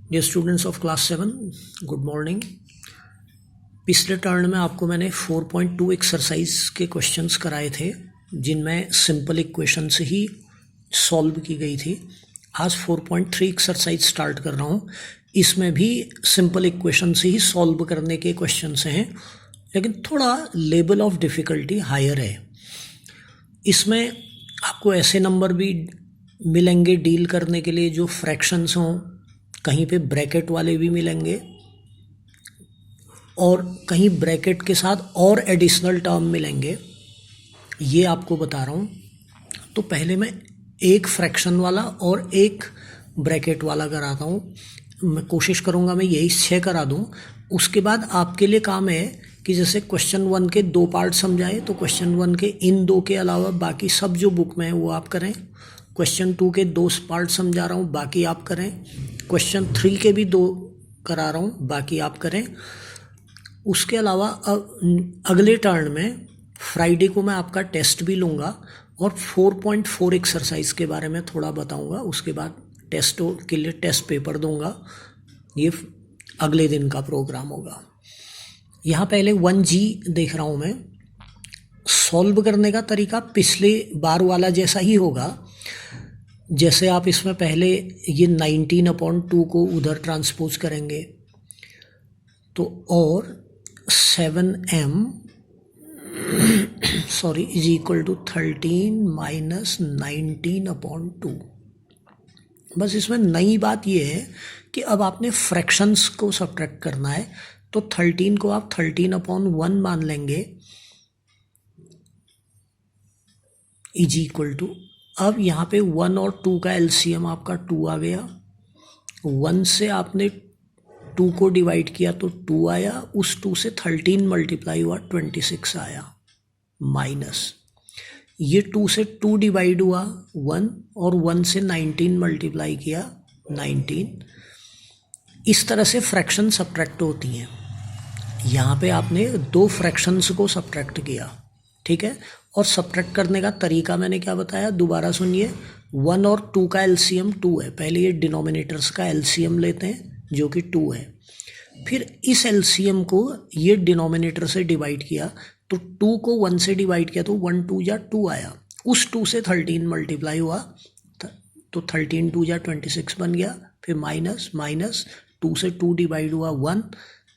Dear students of class 7, good morning. पिछले turn में आपको मैंने 4.2 एक्सरसाइज के क्वेश्चंस कराए थे जिनमें सिंपल इक्वेशन से ही सॉल्व की गई थी। आज 4.3 एक्सरसाइज स्टार्ट कर रहा हूँ। इसमें भी सिंपल इक्वेशन से ही सॉल्व करने के क्वेश्चंस हैं, लेकिन थोड़ा लेवल ऑफ डिफ़िकल्टी हायर है। इसमें आपको ऐसे नंबर भी मिलेंगे डील करने के लिए जो फ्रैक्शंस हों, कहीं पे ब्रैकेट वाले भी मिलेंगे और कहीं ब्रैकेट के साथ और एडिशनल टर्म मिलेंगे। ये आपको बता रहा हूँ। तो पहले मैं एक फ्रैक्शन वाला और एक ब्रैकेट वाला कराता हूँ। मैं कोशिश करूँगा मैं यही 6 करा दूँ। उसके बाद आपके लिए काम है कि जैसे क्वेश्चन 1 के 2 पार्ट समझाए, तो क्वेश्चन 1 के इन 2 के अलावा बाकी सब जो बुक में है वो आप करें। क्वेश्चन 2 के 2 पार्ट समझा रहा हूँ, बाकी आप करें। क्वेश्चन 3 के भी 2 करा रहा हूँ, बाकी आप करें। उसके अलावा अगले टर्न में फ्राइडे को मैं आपका टेस्ट भी लूँगा और 4.4 एक्सरसाइज के बारे में थोड़ा बताऊँगा। उसके बाद टेस्ट के लिए टेस्ट पेपर दूँगा। ये अगले दिन का प्रोग्राम होगा। यहाँ पहले 1G देख रहा हूँ मैं। सॉल्व करने का तरीका पिछले बार वाला जैसा ही होगा। जैसे आप इसमें पहले ये 19/2 को उधर ट्रांसपोज करेंगे तो और 7m is equal to 13 minus 19/2। बस इसमें नई बात ये है कि अब आपने फ्रैक्शंस को सब्ट्रैक्ट करना है। तो 13 को आप 13/1 मान लेंगे इज इक्वल टू, अब यहाँ पे 1 और 2 का एलसीएम आपका 2 आ गया। 1 से आपने 2 को डिवाइड किया तो 2 आया। उस 2 से 13 मल्टीप्लाई हुआ 26 आया। माइनस ये 2 से 2 डिवाइड हुआ 1 और 1 से 19 मल्टीप्लाई किया 19। इस तरह से फ्रैक्शन सब्ट्रैक्ट होती हैं। यहाँ पे आपने 2 फ्रैक्शंस को सब्ट्रैक्ट किया, ठीक है। और सब्ट्रैक्ट करने का तरीका मैंने क्या बताया, दोबारा सुनिए। 1 और 2 का एलसीएम 2 है। पहले ये डिनोमिनेटर्स का एलसीएम लेते हैं जो कि 2 है। फिर इस एलसीएम को ये डिनोमिनेटर से डिवाइड किया तो 2 को 1 से डिवाइड किया तो 1 2 या 2 आया। उस 2 से 13 मल्टीप्लाई हुआ तो 13 2 या 26 बन गया। फिर माइनस 2 से 2 डिवाइड हुआ 1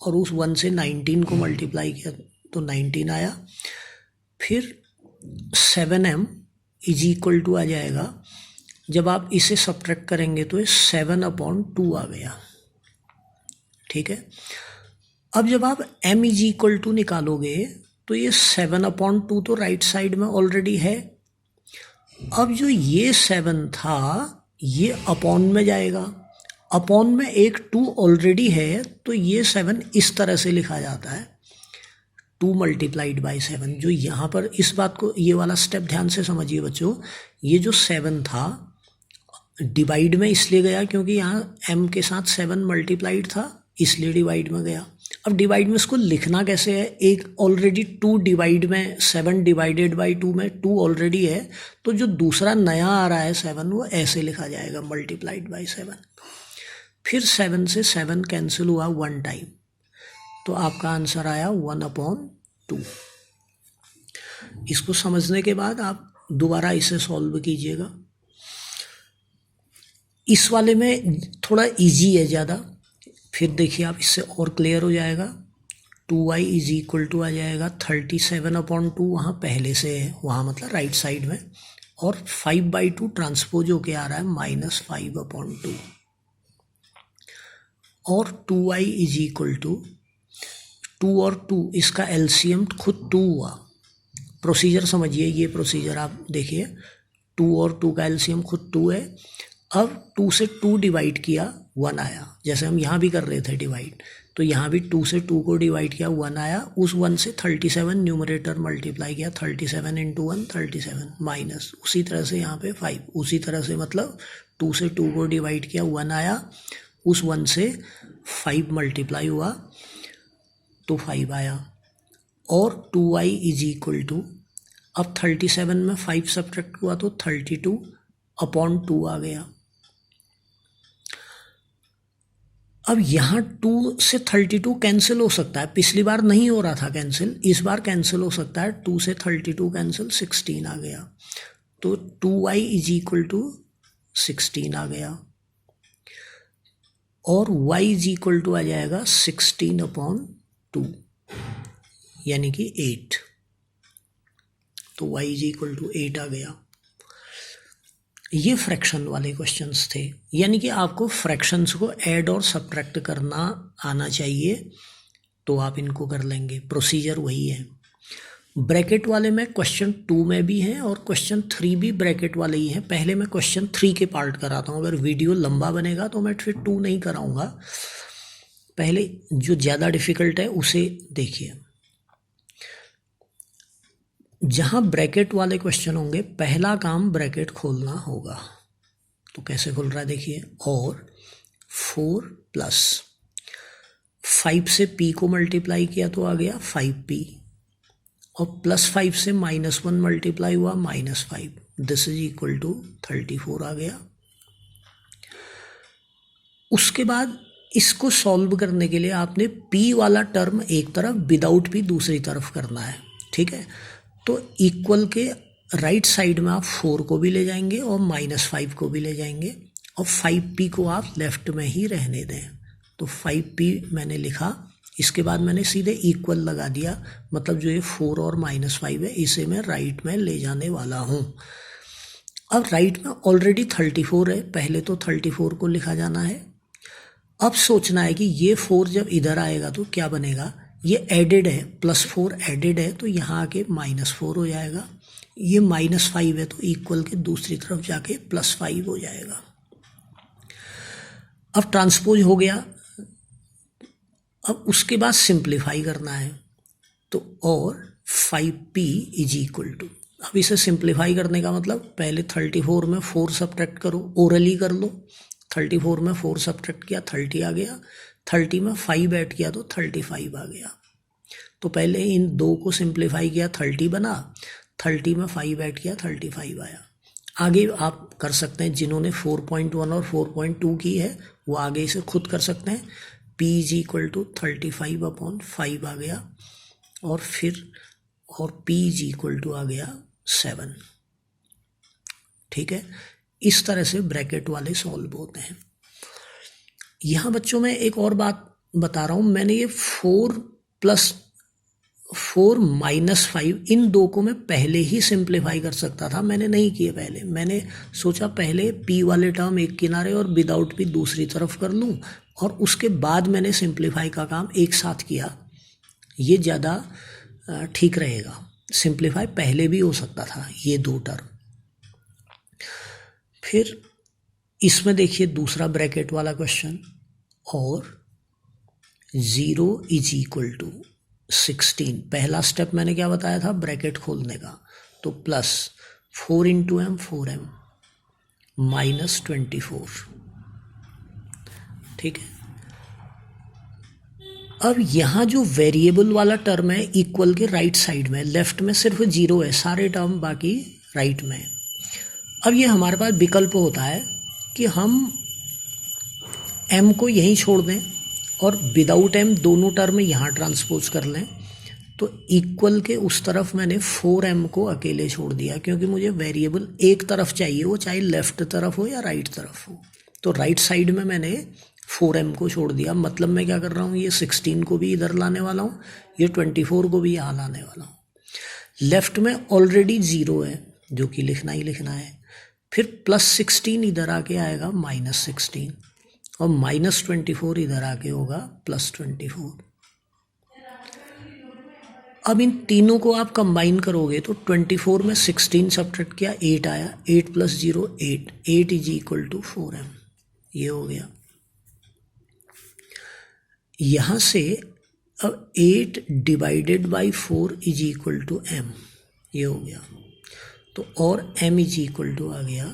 और उस 1 से 19 को मल्टीप्लाई किया तो 19 आया। फिर 7m इज इक्वल टू आ जाएगा, जब आप इसे सब्ट्रैक्ट करेंगे तो ये 7/2 आ गया, ठीक है। अब जब आप m इज इक्वल टू निकालोगे तो ये 7/2 तो राइट साइड में ऑलरेडी है। अब जो ये 7 था ये अपॉन में जाएगा। अपॉन में एक 2 ऑलरेडी है तो ये 7 इस तरह से लिखा जाता है 2 मल्टीप्लाइड बाई 7। जो यहाँ पर इस बात को, ये वाला स्टेप ध्यान से समझिए बच्चों। ये जो 7 था डिवाइड में इसलिए गया क्योंकि यहाँ m के साथ 7 मल्टीप्लाइड था, इसलिए डिवाइड में गया। अब डिवाइड में इसको लिखना कैसे है, एक ऑलरेडी 2 डिवाइड में 7 डिवाइडेड बाई 2 में 2 ऑलरेडी है, तो जो दूसरा नया आ रहा है 7 वो ऐसे लिखा जाएगा मल्टीप्लाइड बाई 7। फिर 7 से 7 कैंसिल हुआ 1 टाइम, तो आपका आंसर आया 1/2। इसको समझने के बाद आप दोबारा इसे सॉल्व कीजिएगा। इस वाले में थोड़ा इजी है ज़्यादा, फिर देखिए आप इससे और क्लियर हो जाएगा। 2y इज इक्वल टू आ जाएगा 37/2, वहाँ पहले से है, वहाँ मतलब राइट साइड में, और 5/2 ट्रांसपोज होके आ रहा है -5/2। और 2y इज इक्वल टू 2 और 2 इसका एलसीएम खुद 2 हुआ। प्रोसीजर समझिए, ये प्रोसीजर आप देखिए। 2 और 2 का एलसीएम खुद 2 है। अब 2 से 2 डिवाइड किया 1 आया, जैसे हम यहाँ भी कर रहे थे डिवाइड, तो यहाँ भी 2 से 2 को डिवाइड किया 1 आया। उस 1 से 37 न्यूमरेटर मल्टीप्लाई किया, 37 × 1 37, माइनस उसी तरह से यहाँ पे 5, उसी तरह से मतलब 2 से 2 को डिवाइड किया 1 आया। उस 1 से 5 मल्टीप्लाई हुआ तो 5 आया। और 2y इज इक्वल टू, अब 37 में 5 सब्ट्रैक्ट हुआ तो 32/2 आ गया। अब यहाँ 2 से 32 कैंसिल हो सकता है, पिछली बार नहीं हो रहा था कैंसिल, इस बार कैंसिल हो सकता है। 2 से 32 कैंसिल, 16 आ गया, तो 2y इज इक्वल टू 16 आ गया, और y इज इक्वल टू आ जाएगा 16/2 यानी कि 8, तो y इज इक्वल टू 8 आ गया। ये फ्रैक्शन वाले क्वेश्चंस थे, यानी कि आपको फ्रैक्शंस को ऐड और सब्ट्रैक्ट करना आना चाहिए, तो आप इनको कर लेंगे, प्रोसीजर वही है। ब्रैकेट वाले में क्वेश्चन 2 में भी हैं और क्वेश्चन 3 भी ब्रैकेट वाले ही हैं। पहले मैं क्वेश्चन 3 के पार्ट कराता हूँ, अगर वीडियो लंबा बनेगा तो मैं फिर 2 नहीं कराऊँगा। पहले जो ज़्यादा डिफ़िकल्ट है उसे देखिए। जहाँ ब्रैकेट वाले क्वेश्चन होंगे, पहला काम ब्रैकेट खोलना होगा, तो कैसे खुल रहा है देखिए, और 4 + 5 से p को मल्टीप्लाई किया तो आ गया 5p, और +5 से -1 मल्टीप्लाई हुआ -5, दिस इज इक्वल टू 34 आ गया। उसके बाद इसको सॉल्व करने के लिए आपने p वाला टर्म एक तरफ, विदाउट p दूसरी तरफ करना है, ठीक है। तो इक्वल के राइट साइड में आप 4 को भी ले जाएंगे और -5 को भी ले जाएंगे, और 5p को आप लेफ्ट में ही रहने दें, तो 5p मैंने लिखा। इसके बाद मैंने सीधे इक्वल लगा दिया, मतलब जो ये 4 और -5 है इसे मैं राइट में ले जाने वाला हूँ। अब राइट में ऑलरेडी 34 है, पहले तो 34 को लिखा जाना है। अब सोचना है कि ये 4 जब इधर आएगा तो क्या बनेगा, ये एडेड है, +4 एडेड है, तो यहाँ आके -4 हो जाएगा। ये -5 है, तो इक्वल के दूसरी तरफ जाके +5 हो जाएगा। अब ट्रांसपोज हो गया। अब उसके बाद सिंप्लीफाई करना है, तो और 5p इज इक्वल टू, अब इसे सिंप्लीफाई करने का मतलब पहले 34 में 4 सब्ट्रैक्ट करो, ओरली कर लो। 34 में 4 सब्ट्रैक्ट किया 30 आ गया, 30 में 5 ऐड किया तो 35 आ गया। तो पहले इन 2 को सिंप्लीफाई किया, 30 बना, 30 में 5 ऐड किया 35 आया। आगे आप कर सकते हैं, जिन्होंने 4.1 और 4.2 की है वो आगे इसे खुद कर सकते हैं। p इज इक्वल टू 35/5 आ गया, और फिर p इज इक्वल टू आ गया 7, ठीक है। इस तरह से ब्रैकेट वाले सॉल्व होते हैं। यहाँ बच्चों में एक और बात बता रहा हूँ, मैंने ये 4 + 4 -5 इन 2 को मैं पहले ही सिंप्लीफाई कर सकता था, मैंने नहीं किए पहले। मैंने सोचा पहले p वाले टर्म एक किनारे और विदाउट p दूसरी तरफ कर लूँ, और उसके बाद मैंने सिंप्लीफाई का काम एक साथ किया, ये ज़्यादा ठीक रहेगा। सिंप्लीफाई पहले भी हो सकता था ये 2 टर्म। फिर इसमें देखिए दूसरा ब्रैकेट वाला क्वेश्चन, और 0 इज इक्वल टू 16। पहला स्टेप मैंने क्या बताया था, ब्रैकेट खोलने का, तो +4 × m 4m -24, ठीक है। अब यहाँ जो वेरिएबल वाला टर्म है इक्वल के राइट साइड में, लेफ्ट में सिर्फ 0 है, सारे टर्म बाकी राइट में। अब ये हमारे पास विकल्प होता है कि हम m को यहीं छोड़ दें और विदाउट m दोनों टर्म यहाँ ट्रांसपोज कर लें। तो इक्वल के उस तरफ मैंने 4m को अकेले छोड़ दिया, क्योंकि मुझे वेरिएबल एक तरफ चाहिए, वो चाहे लेफ्ट तरफ हो या राइट तरफ हो। तो राइट साइड में मैंने 4m को छोड़ दिया, मतलब मैं क्या कर रहा हूँ, ये 16 को भी इधर लाने वाला हूँ, ये 24 को भी यहाँ लाने वाला हूँ। लेफ्ट में ऑलरेडी 0 है, जो कि लिखना ही लिखना है। फिर +16 इधर आके आएगा -16, और -24 इधर आके होगा +24। अब इन तीनों को आप कंबाइन करोगे तो 24 में 16 सब्ट्रैक्ट किया 8 आया, 8 + 0 8, 8 इज इक्वल टू 4m, ये हो गया। यहाँ से अब 8 / 4 इज इक्वल टू m, ये हो गया। तो और m इज इक्वल टू आ गया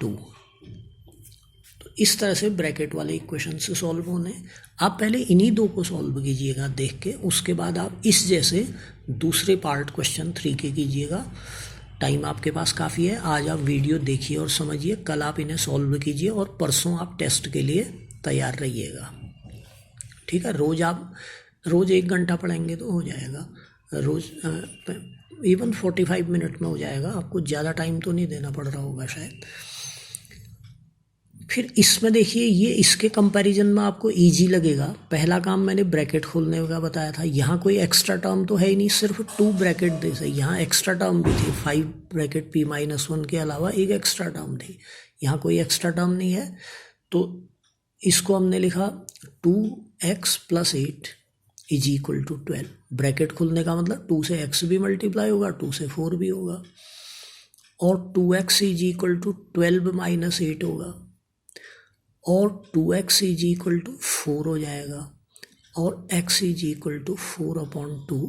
2। तो इस तरह से ब्रैकेट वाले इक्वेशन से सॉल्व होने। आप पहले इन्हीं 2 को सॉल्व कीजिएगा देख के, उसके बाद आप इस जैसे दूसरे पार्ट क्वेश्चन 3 के कीजिएगा। टाइम आपके पास काफ़ी है, आज आप वीडियो देखिए और समझिए, कल आप इन्हें सॉल्व कीजिए और परसों आप टेस्ट के लिए तैयार रहिएगा। ठीक है, रोज़ 1 घंटा पढ़ेंगे तो हो जाएगा, रोज़ इवन 45 मिनट में हो जाएगा, आपको ज़्यादा टाइम तो नहीं देना पड़ रहा होगा शायद। फिर इसमें देखिए, ये इसके कंपैरिजन में आपको इजी लगेगा। पहला काम मैंने ब्रैकेट खोलने का बताया था, यहाँ कोई एक्स्ट्रा टर्म तो है ही नहीं, सिर्फ 2 ब्रैकेट दे से, यहाँ एक्स्ट्रा टर्म भी थी, 5 ब्रैकेट p-1 के अलावा एक एक्स्ट्रा टर्म थी, यहाँ कोई एक्स्ट्रा टर्म नहीं है, तो इसको हमने लिखा 2x + 8 = 12। ब्रैकेट खुलने का मतलब 2 से x भी मल्टीप्लाई होगा, 2 से 4 भी होगा, और 2x = 12 - 8 होगा, और 2x = 4 हो जाएगा, और x = 4/2,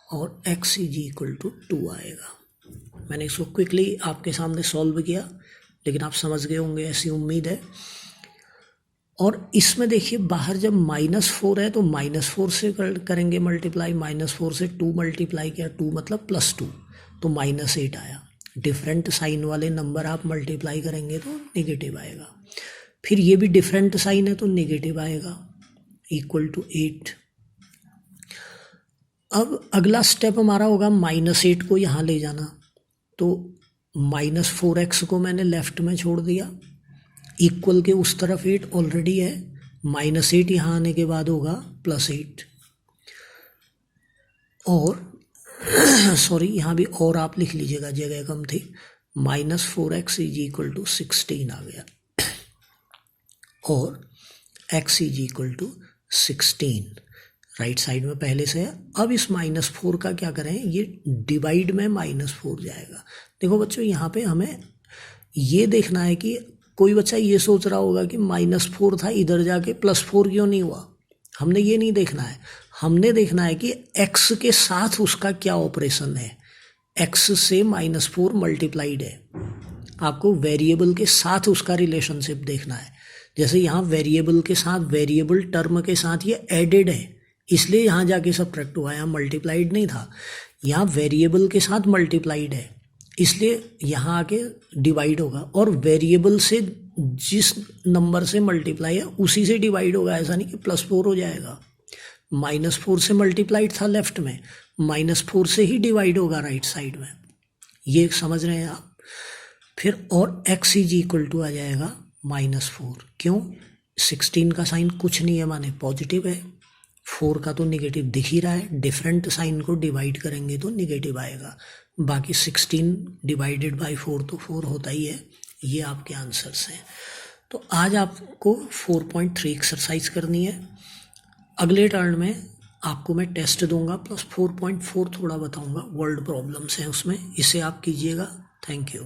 और x = 2 आएगा। मैंने इसको क्विकली आपके सामने सॉल्व किया, लेकिन आप समझ गए होंगे ऐसी उम्मीद है। और इसमें देखिए, बाहर जब -4 है तो -4 से करेंगे मल्टीप्लाई, -4 से 2 मल्टीप्लाई किया, 2 मतलब +2, तो -8 आया। डिफरेंट साइन वाले नंबर आप मल्टीप्लाई करेंगे तो नेगेटिव आएगा। फिर ये भी डिफरेंट साइन है तो नेगेटिव आएगा, = 8। अब अगला स्टेप हमारा होगा -8 को यहाँ ले जाना, तो -4x को मैंने लेफ्ट में छोड़ दिया, इक्वल के उस तरफ 8 ऑलरेडी है, -8 यहाँ आने के बाद होगा +8, और सॉरी यहाँ भी और आप लिख लीजिएगा, जगह कम थी, -4x = 16 आ गया, और x = 16 राइट साइड में पहले से है। अब इस -4 का क्या करें, ये डिवाइड में -4 जाएगा। देखो बच्चों, यहाँ पे हमें ये देखना है कि कोई बच्चा ये सोच रहा होगा कि -4 था, इधर जाके +4 क्यों नहीं हुआ। हमने ये नहीं देखना है, हमने देखना है कि x के साथ उसका क्या ऑपरेशन है। x से -4 मल्टीप्लाइड है, आपको वेरिएबल के साथ उसका रिलेशनशिप देखना है। जैसे यहाँ वेरिएबल के साथ, वेरिएबल टर्म के साथ ये एडेड है, इसलिए यहाँ जाके सब्ट्रैक्ट हुआ, यहाँ मल्टीप्लाइड नहीं था। यहाँ वेरिएबल के साथ मल्टीप्लाइड है, इसलिए यहाँ आके डिवाइड होगा, और वेरिएबल से जिस नंबर से मल्टीप्लाई है उसी से डिवाइड होगा, ऐसा नहीं कि +4 हो जाएगा। -4 से मल्टीप्लाइड था लेफ्ट में, -4 से ही डिवाइड होगा राइट साइड में, ये समझ रहे हैं आप। फिर और x = आ जाएगा -4, क्यों, 16 का साइन कुछ नहीं है, माने पॉजिटिव है, 4 का तो नेगेटिव दिख ही रहा है, डिफरेंट साइन को डिवाइड करेंगे तो नेगेटिव आएगा, बाकी 16 / 4 तो 4 होता ही है। ये आपके आंसर्स हैं। तो आज आपको 4.3 एक्सरसाइज करनी है, अगले टर्न में आपको मैं टेस्ट दूंगा, +4.4 थोड़ा बताऊंगा, वर्ल्ड प्रॉब्लम्स हैं उसमें, इसे आप कीजिएगा। Thank you.